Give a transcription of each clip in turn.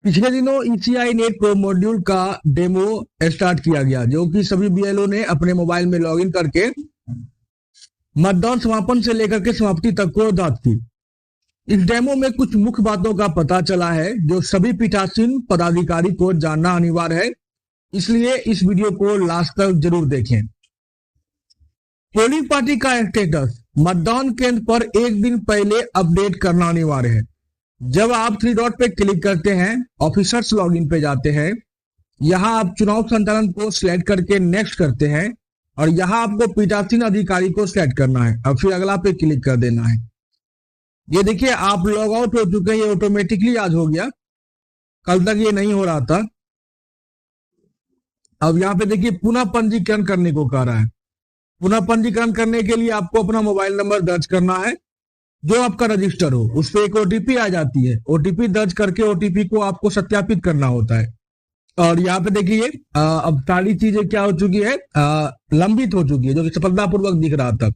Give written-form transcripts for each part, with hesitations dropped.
पिछले दिनों ECI net pro module का डेमो स्टार्ट किया गया, जो कि सभी बीएलओ ने अपने मोबाइल में लॉगिन करके मतदान समापन से लेकर के समाप्ति तक को दाद की। इस डेमो में कुछ मुख्य बातों का पता चला है जो सभी पीठासीन पदाधिकारी को जानना अनिवार्य है, इसलिए इस वीडियो को लास्ट तक जरूर देखें। पोलिंग पार्टी का स्टेटस मतदान केंद्र पर एक दिन पहले अपडेट करना अनिवार्य है। जब आप थ्री डॉट पे क्लिक करते हैं, ऑफिसर्स लॉगिन पे जाते हैं, यहां आप चुनाव संचालन को सिलेक्ट करके नेक्स्ट करते हैं और यहां आपको पीठासीन अधिकारी को सिलेक्ट करना है और फिर अगला पे क्लिक कर देना है। ये देखिए, आप लॉग आउट हो चुके हैं, ये ऑटोमेटिकली आज हो गया, कल तक ये नहीं हो रहा था। अब यहाँ पे देखिए पुनः पंजीकरण करने को कह रहा है। पुनः पंजीकरण करने के लिए आपको अपना मोबाइल नंबर दर्ज करना है जो आपका रजिस्टर हो, उस पर एक ओटीपी आ जाती है। ओटीपी दर्ज करके ओटीपी को आपको सत्यापित करना होता है। और यहाँ पे देखिए अब सारी चीजें क्या हो चुकी है, लंबित हो चुकी है, जो कि सफलतापूर्वक दिख रहा था।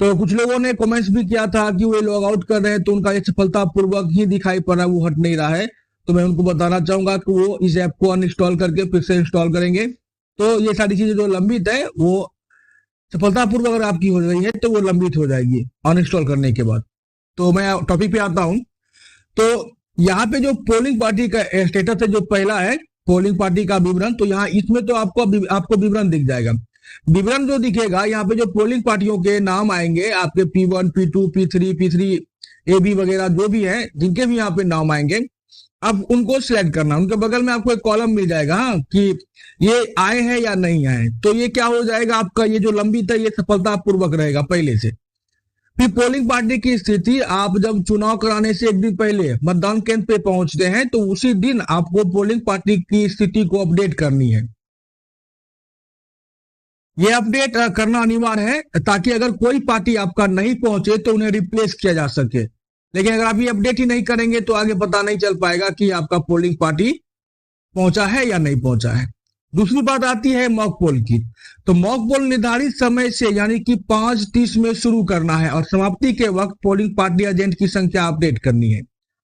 तो कुछ लोगों ने कमेंट्स भी किया था कि वो लॉग आउट कर रहे हैं तो उनका ये सफलतापूर्वक ही दिखाई पड़ रहा है, वो हट नहीं रहा है। तो मैं उनको बताना चाहूंगा कि वो इस ऐप को अनइंस्टॉल करके फिर से इंस्टॉल करेंगे, तो ये सारी चीजें जो लंबित है वो सफलतापूर्वक अगर आपकी हो रही है तो वो लंबित हो जाएगी अनइंस्टॉल करने के बाद। तो मैं टॉपिक पे आता हूं। तो यहाँ पे जो पोलिंग पार्टी का स्टेटस है, जो पहला है पोलिंग पार्टी का विवरण, तो यहाँ इसमें तो आपको विवरण दिख जाएगा। विवरण जो दिखेगा, यहाँ पे जो पोलिंग पार्टियों के नाम आएंगे आपके P1, P2, P3 AB वगैरह जो भी है, जिनके भी यहाँ पे नाम आएंगे, अब उनको सिलेक्ट करना। उनके बगल में आपको एक कॉलम मिल जाएगा कि ये आए हैं या नहीं आए। तो ये क्या हो जाएगा, आपका ये जो लंबित है ये सफलतापूर्वक रहेगा पहले से। फिर पोलिंग पार्टी की स्थिति, आप जब चुनाव कराने से एक दिन पहले मतदान केंद्र पे पहुंचते हैं तो उसी दिन आपको पोलिंग पार्टी की स्थिति को अपडेट करनी है। ये अपडेट करना अनिवार्य है ताकि अगर कोई पार्टी आपका नहीं पहुंचे तो उन्हें रिप्लेस किया जा सके। लेकिन अगर आप ये अपडेट ही नहीं करेंगे तो आगे पता नहीं चल पाएगा कि आपका पोलिंग पार्टी पहुंचा है या नहीं पहुंचा है। दूसरी बात आती है मॉक पोल की। तो मॉक पोल निर्धारित समय से यानी कि 5:30 में शुरू करना है और समाप्ति के वक्त पोलिंग पार्टी एजेंट की संख्या अपडेट करनी है।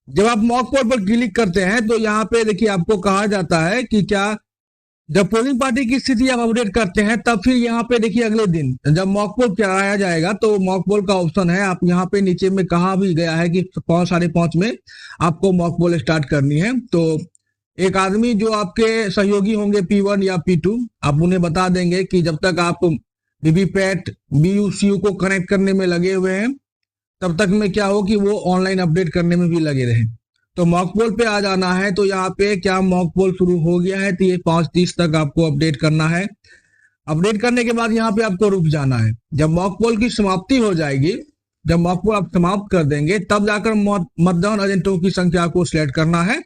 जब आप मॉक पोल पर क्लिक करते हैं तो यहाँ पे देखिए आपको कहा जाता है कि क्या जब पोलिंग पार्टी की स्थिति आप अपडेट करते हैं तब फिर यहाँ पे देखिए अगले दिन जब मॉक पोल कराया जाएगा तो मॉक पोल का ऑप्शन है। आप यहाँ पे नीचे में कहा भी गया है कि 5, 5:30 में आपको मॉक पोल स्टार्ट करनी है। तो एक आदमी जो आपके सहयोगी होंगे P1 या P2, आप उन्हें बता देंगे कि जब तक आप वीवीपैट BUCU को कनेक्ट करने में लगे हुए हैं तब तक में क्या हो कि वो ऑनलाइन अपडेट करने में भी लगे रहें। तो मॉक पोल पे आ जाना है। तो यहाँ पे क्या मॉक पोल शुरू हो गया है, तो ये 5:30 तक आपको अपडेट करना है। अपडेट करने के बाद यहाँ पे आपको रुक जाना है। जब मॉक पोल की समाप्ति हो जाएगी, जब मॉक पोल आप समाप्त कर देंगे तब जाकर मतदान एजेंटों की संख्या को सिलेक्ट करना है।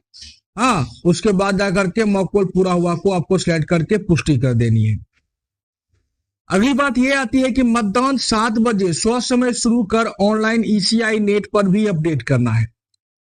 हाँ, उसके बाद जाकर के मॉक पोल पूरा हुआ को आपको सिलेक्ट करके पुष्टि कर देनी है। अगली बात यह आती है कि मतदान 7 बजे स्वसमय शुरू कर ऑनलाइन ईसीआई नेट पर भी अपडेट करना है।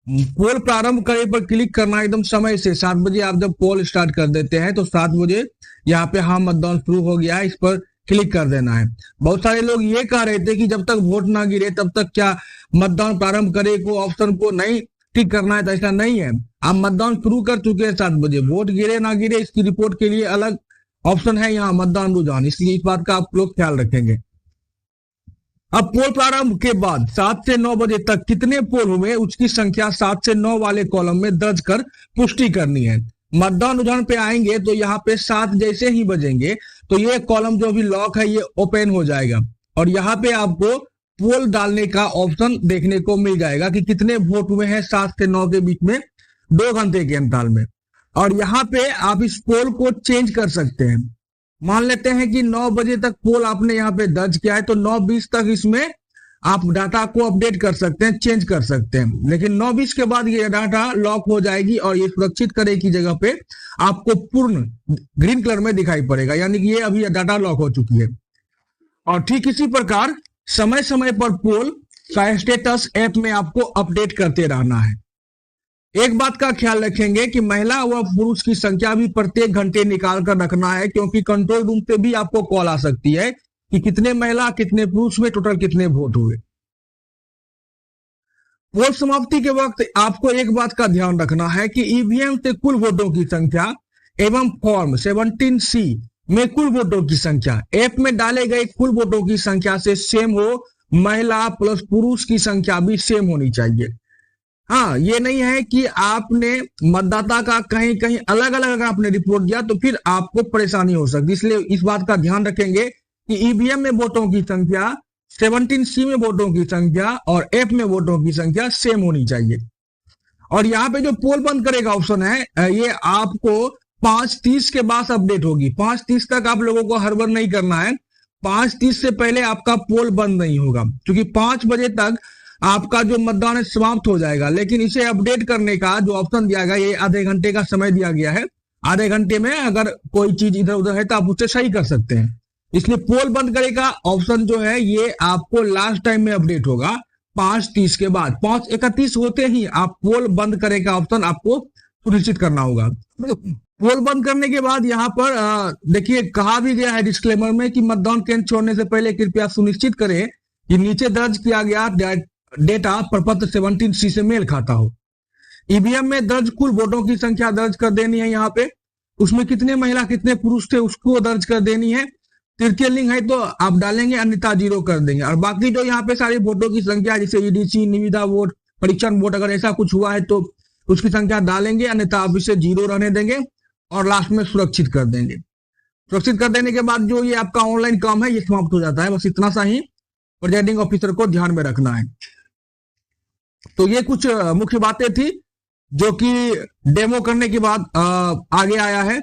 पोल प्रारंभ करे पर क्लिक करना एकदम समय से। 7 बजे आप जब पोल स्टार्ट कर देते हैं तो 7 बजे यहाँ पे हाँ मतदान शुरू हो गया है, इस पर क्लिक कर देना है। बहुत सारे लोग ये कह रहे थे कि जब तक वोट ना गिरे तब तक क्या मतदान प्रारंभ करे को ऑप्शन को नहीं टिक करना है, तो ऐसा नहीं है। आप मतदान शुरू कर चुके हैं 7 बजे, वोट गिरे ना गिरे इसकी रिपोर्ट के लिए अलग ऑप्शन है यहाँ मतदान रुझान, इसलिए इस बात का आप लोग ख्याल रखेंगे। अब पोल प्रारंभ के बाद 7 से 9 बजे तक कितने पोल हुए उसकी संख्या 7 से 9 वाले कॉलम में दर्ज कर पुष्टि करनी है। मतदान रुझान पे आएंगे तो यहाँ पे 7 जैसे ही बजेंगे तो ये कॉलम जो भी लॉक है ये ओपन हो जाएगा और यहाँ पे आपको पोल डालने का ऑप्शन देखने को मिल जाएगा कि कितने वोट हुए हैं 7 से 9 के बीच में 2 घंटे के अंतराल में। और यहाँ पे आप इस पोल को चेंज कर सकते हैं। मान लेते हैं कि 9 बजे तक पोल आपने यहाँ पे दर्ज किया है तो 9:20 तक इसमें आप डाटा को अपडेट कर सकते हैं, चेंज कर सकते हैं। लेकिन 9:20 के बाद ये डाटा लॉक हो जाएगी और ये सुरक्षित करे की जगह पे आपको पूर्ण ग्रीन कलर में दिखाई पड़ेगा, यानी कि ये अभी डाटा लॉक हो चुकी है। और ठीक इसी प्रकार समय समय पर पोल का स्टेटस ऐप में आपको अपडेट करते रहना है। एक बात का ख्याल रखेंगे कि महिला व पुरुष की संख्या भी प्रत्येक घंटे निकाल कर रखना है, क्योंकि कंट्रोल रूम से भी आपको कॉल आ सकती है कि कितने महिला कितने पुरुष में टोटल कितने वोट हुए। पोल समाप्ति के वक्त आपको एक बात का ध्यान रखना है कि ईवीएम से कुल वोटों की संख्या एवं फॉर्म 17C में कुल वोटों की संख्या ऐप में डाले गए कुल वोटों की संख्या से सेम हो, महिला प्लस पुरुष की संख्या भी सेम होनी चाहिए। हाँ, ये नहीं है कि आपने मतदाता का कहीं कहीं अलग अलग अगर आपने रिपोर्ट दिया तो फिर आपको परेशानी हो सकती है। इसलिए इस बात का ध्यान रखेंगे कि ईवीएम में वोटों की संख्या, 17C में वोटों की संख्या और ऐप में वोटों की संख्या सेम होनी चाहिए। और यहाँ पे जो पोल बंद करेगा ऑप्शन है, ये आपको 5:30 के बाद अपडेट होगी। 5:30 तक आप लोगों को हड़बड़ नहीं करना है। 5:30 से पहले आपका पोल बंद नहीं होगा, क्योंकि 5 बजे तक आपका जो मतदान है समाप्त हो जाएगा। लेकिन इसे अपडेट करने का जो ऑप्शन दिया गया, ये आधे घंटे का समय दिया गया है। आधे घंटे में अगर कोई चीज इधर उधर है तो आप उसे सही कर सकते हैं। इसलिए पोल बंद करेगा ऑप्शन जो है ये आपको लास्ट टाइम में अपडेट होगा 5:30 के बाद। 5:31 होते ही आप पोल बंद करेगा ऑप्शन आपको सुनिश्चित करना होगा। पोल बंद करने के बाद यहाँ पर देखिए कहा भी गया है डिस्क्लेमर में कि मतदान केंद्र छोड़ने से पहले कृपया सुनिश्चित करें कि नीचे दर्ज किया गया डेटा प्रपत्र 17C से मेल खाता हो। ईवीएम में दर्ज कुल वोटों की संख्या दर्ज कर देनी है। यहाँ पे उसमें कितने महिला कितने पुरुष थे उसको दर्ज कर देनी है। तृतीय लिंग है तो आप डालेंगे, अन्यथा 0 कर देंगे। और बाकी जो यहाँ पे सारी वोटों की संख्या जैसे ईडीसी, निविदा वोट, परीक्षण वोट, अगर ऐसा कुछ हुआ है तो उसकी संख्या डालेंगे, अन्यथा आप इसे 0 रहने देंगे और लास्ट में सुरक्षित कर देंगे। सुरक्षित कर देने के बाद जो ये आपका ऑनलाइन काम है ये समाप्त हो जाता है। बस इतना सा ही प्रिजाइडिंग ऑफिसर को ध्यान में रखना है। तो ये कुछ मुख्य बातें थी जो कि डेमो करने के बाद आगे आया है।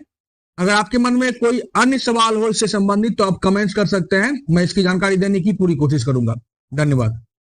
अगर आपके मन में कोई अन्य सवाल हो इससे संबंधित तो आप कमेंट्स कर सकते हैं। मैं इसकी जानकारी देने की पूरी कोशिश करूंगा। धन्यवाद।